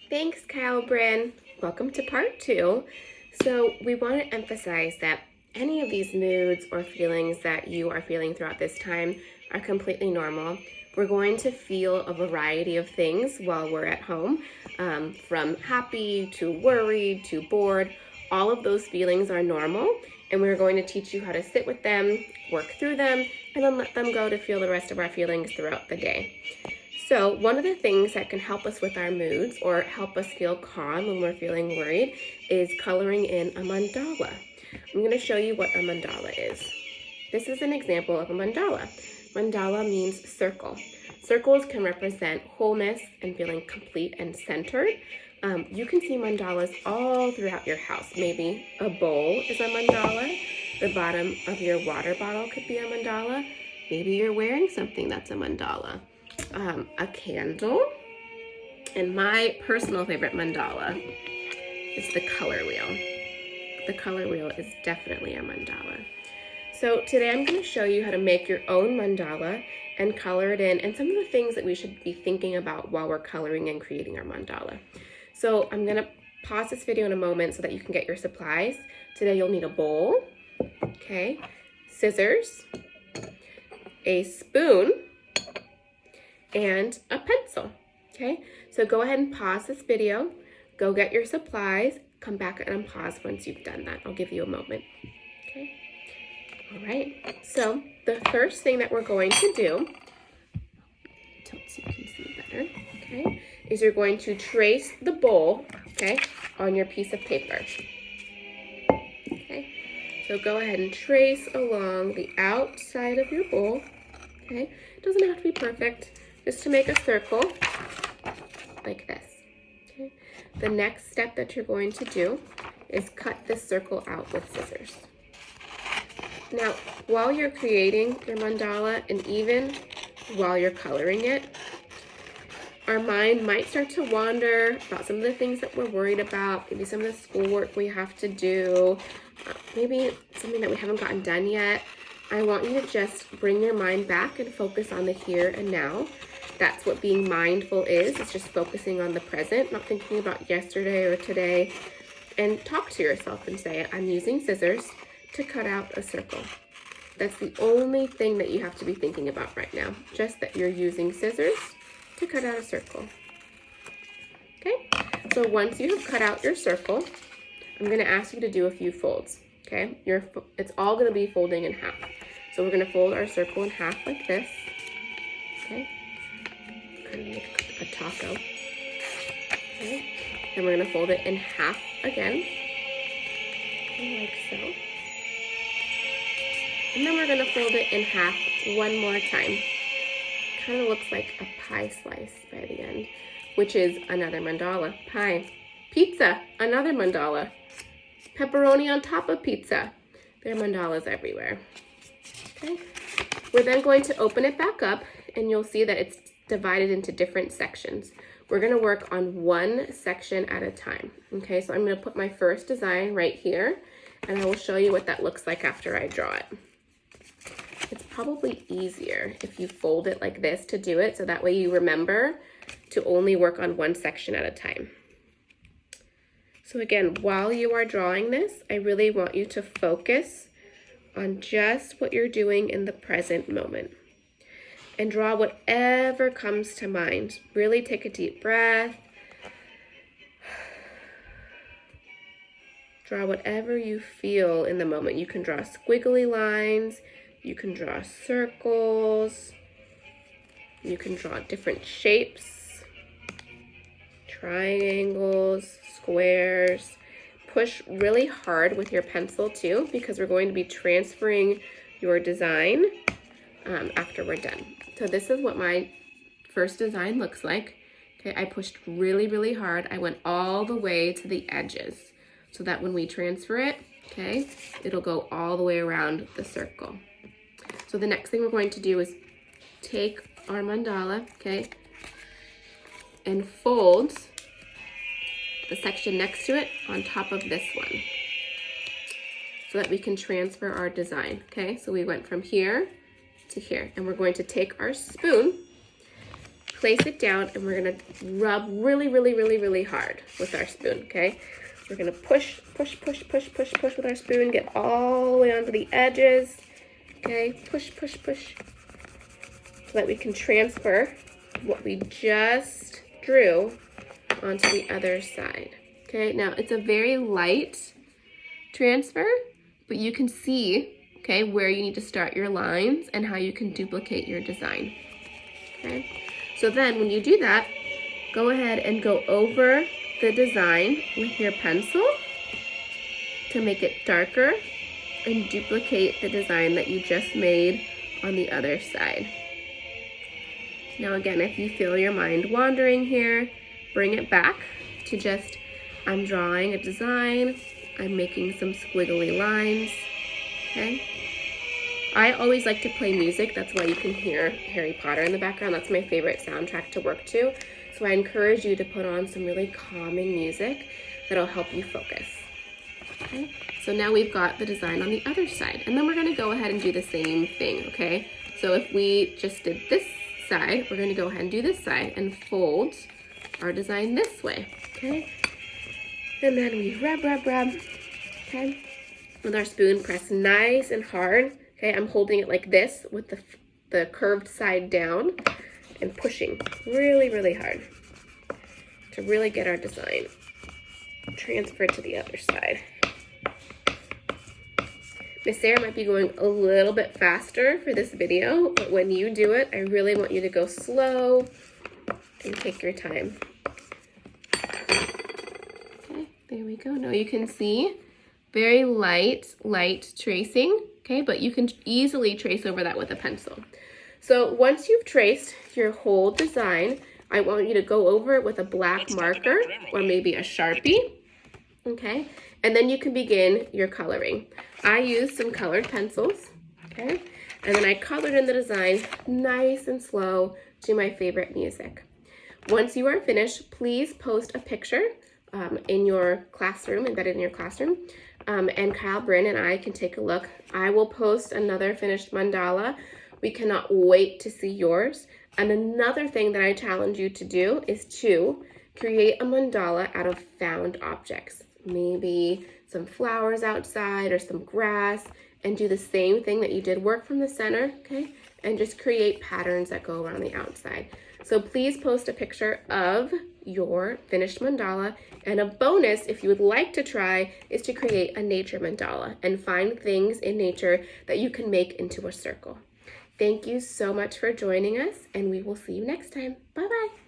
Thanks, Kyle Bryn. Welcome to part 2. So we want to emphasize that any of these moods or feelings that you are feeling throughout this time are completely normal. We're going to feel a variety of things while we're at home, from happy to worried to bored. All of those feelings are normal, and we're going to teach you how to sit with them, work through them, and then let them go to feel the rest of our feelings throughout the day. So one of the things that can help us with our moods or help us feel calm when we're feeling worried is coloring in a mandala. I'm going to show you what a mandala is. This is an example of a mandala. Mandala means circle. Circles can represent wholeness and feeling complete and centered. You can see mandalas all throughout your house. Maybe a bowl is a mandala. The bottom of your water bottle could be a mandala. Maybe you're wearing something that's a mandala. A candle, and my personal favorite mandala is the color wheel. The color wheel is definitely a mandala. So today I'm going to show you how to make your own mandala and color it in, and some of the things that we should be thinking about while we're coloring and creating our mandala. So I'm going to pause this video in a moment so that you can get your supplies. Today you'll need a bowl, okay, scissors, a spoon, and a pencil, okay? So go ahead and pause this video, go get your supplies, come back and unpause once you've done that. I'll give you a moment, okay? All right, so the first thing that we're going to do, tilt so you can see better, okay, is you're going to trace the bowl, okay, on your piece of paper, okay? So go ahead and trace along the outside of your bowl, okay? It doesn't have to be perfect. Just to make a circle like this, okay? The next step that you're going to do is cut this circle out with scissors. Now, while you're creating your mandala, and even while you're coloring it, our mind might start to wander about some of the things that we're worried about, maybe some of the schoolwork we have to do, maybe something that we haven't gotten done yet. I want you to just bring your mind back and focus on the here and now. That's what being mindful is. It's just focusing on the present, not thinking about yesterday or today. And talk to yourself and say, I'm using scissors to cut out a circle. That's the only thing that you have to be thinking about right now. Just that you're using scissors to cut out a circle. Okay? So once you have cut out your circle, I'm going to ask you to do a few folds. Okay? It's all going to be folding in half. So we're going to fold our circle in half like this. Okay? Kind of like a taco. Okay? Then we're going to fold it in half again. Like so. And then we're going to fold it in half one more time. Kind of looks like a pie slice by the end, which is another mandala. Pie. Pizza, another mandala. Pepperoni on top of pizza. There are mandalas everywhere. Okay. We're then going to open it back up, and you'll see that it's divided into different sections. We're going to work on one section at a time. Okay, so I'm going to put my first design right here, and I will show you what that looks like after I draw it. It's probably easier if you fold it like this to do it, so that way you remember to only work on one section at a time. So again, while you are drawing this, I really want you to focus on just what you're doing in the present moment. And draw whatever comes to mind. Really take a deep breath. Draw whatever you feel in the moment. You can draw squiggly lines. You can draw circles. You can draw different shapes. Triangles, squares. Push really hard with your pencil too, because we're going to be transferring your design after we're done. So this is what my first design looks like. Okay, I pushed really, really hard. I went all the way to the edges so that when we transfer it, okay, it'll go all the way around the circle. So the next thing we're going to do is take our mandala, okay, and fold the section next to it on top of this one so that we can transfer our design, okay? So we went from here to here, and we're going to take our spoon, place it down and we're gonna rub really, really, really, really hard with our spoon, okay? We're gonna push, push, push, push, push, push with our spoon, get all the way onto the edges, okay? Push, push, push, so that we can transfer what we just drew onto the other side, okay? Now, it's a very light transfer, but you can see, okay, where you need to start your lines and how you can duplicate your design, okay? So then when you do that, go ahead and go over the design with your pencil to make it darker and duplicate the design that you just made on the other side. Now again, if you feel your mind wandering here, bring it back to just, I'm drawing a design, I'm making some squiggly lines, okay? I always like to play music. That's why you can hear Harry Potter in the background. That's my favorite soundtrack to work to. So I encourage you to put on some really calming music that'll help you focus. Okay, so now we've got the design on the other side. And then we're gonna go ahead and do the same thing, okay? So if we just did this side, we're gonna go ahead and do this side and fold our design this way, okay? And then we rub, rub, rub, okay? With our spoon, press nice and hard. Okay, I'm holding it like this with the curved side down and pushing really, really hard to really get our design transferred to the other side. Miss Sarah might be going a little bit faster for this video, but when you do it, I really want you to go slow and take your time. Okay, there we go. Now you can see very light tracing. Okay, but you can easily trace over that with a pencil. So once you've traced your whole design, I want you to go over it with a black marker or maybe a Sharpie, okay? And then you can begin your coloring. I used some colored pencils, okay? And then I colored in the design nice and slow to my favorite music. Once you are finished, please post a picture in your classroom, embedded in your classroom, and Kyle, Bryn, and I can take a look. I will post another finished mandala. We cannot wait to see yours. And another thing that I challenge you to do is to create a mandala out of found objects. Maybe some flowers outside or some grass, and do the same thing that you did, work from the center, okay? And just create patterns that go around the outside. So please post a picture of your finished mandala. And a bonus, if you would like to try, is to create a nature mandala and find things in nature that you can make into a circle. Thank you so much for joining us, and we will see you next time. Bye-bye.